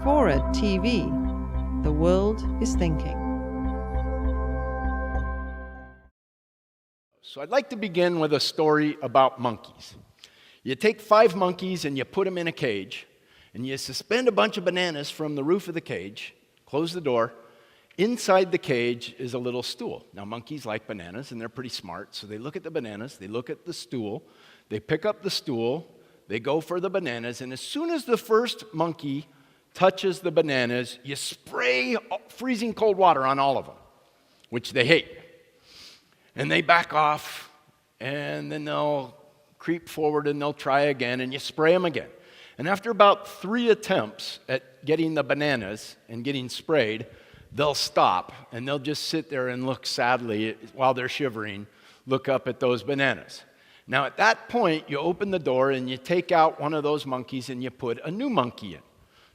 Forward TV. The world is thinking. So I'd like to begin with a story about monkeys. You take 5 monkeys and you put them in a cage, and you suspend a bunch of bananas from the roof of the cage, close the door. Inside the cage is a little stool. Now, monkeys like bananas, and they're pretty smart, so they look at the bananas, they look at the stool, they pick up the stool, they go for the bananas, and as soon as the first monkey touches the bananas, you spray freezing cold water on all of them, which they hate. And they back off, and then they'll creep forward and they'll try again, and you spray them again. And after about 3 attempts at getting the bananas and getting sprayed, they'll stop, and they'll just sit there and look sadly while they're shivering, look up at those bananas. Now, at that point, you open the door and you take out one of those monkeys and you put a new monkey in.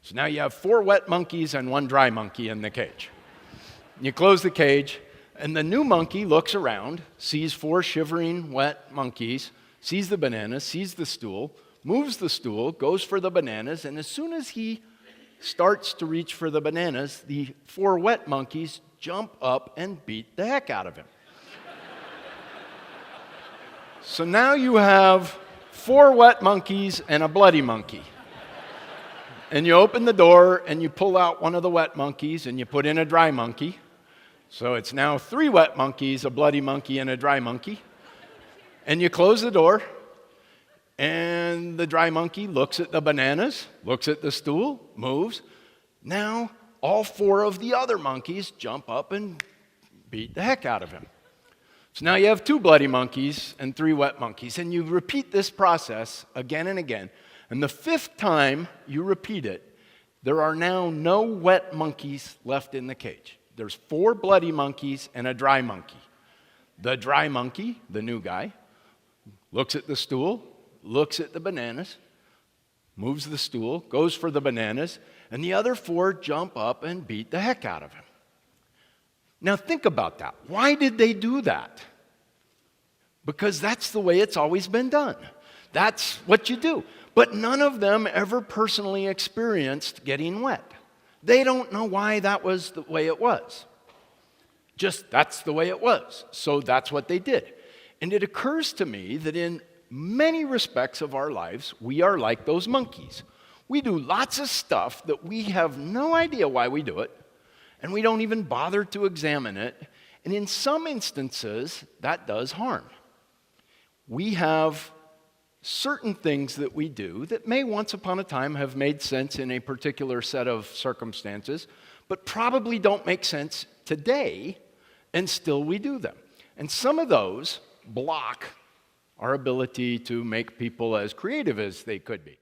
So now you have 4 wet monkeys and 1 dry monkey in the cage. You close the cage, and the new monkey looks around, sees 4 shivering, wet monkeys, sees the bananas, sees the stool, moves the stool, goes for the bananas, and as soon as he starts to reach for the bananas, the 4 wet monkeys jump up and beat the heck out of him. So now you have 4 wet monkeys and a bloody monkey. And you open the door and you pull out one of the wet monkeys and you put in a dry monkey. So it's now 3 wet monkeys, a bloody monkey, and a dry monkey. And you close the door, and the dry monkey looks at the bananas, looks at the stool, moves. Now all 4 of the other monkeys jump up and beat the heck out of him. So now you have 2 bloody monkeys and 3 wet monkeys, and you repeat this process again and again. And the 5th time you repeat it, there are now no wet monkeys left in the cage. There's 4 bloody monkeys and a dry monkey. The dry monkey, the new guy, looks at the stool, looks at the bananas, moves the stool, goes for the bananas, and the other 4 jump up and beat the heck out of him. Now think about that. Why did they do that? Because that's the way it's always been done. That's what you do. But none of them ever personally experienced getting wet. They don't know why that was the way it was. Just that's the way it was. So that's what they did. And it occurs to me that in many respects of our lives, we are like those monkeys. We do lots of stuff that we have no idea why we do it, and we don't even bother to examine it. And in some instances, that does harm. We have certain things that we do that may once upon a time have made sense in a particular set of circumstances, but probably don't make sense today, and still we do them. And some of those block our ability to make people as creative as they could be.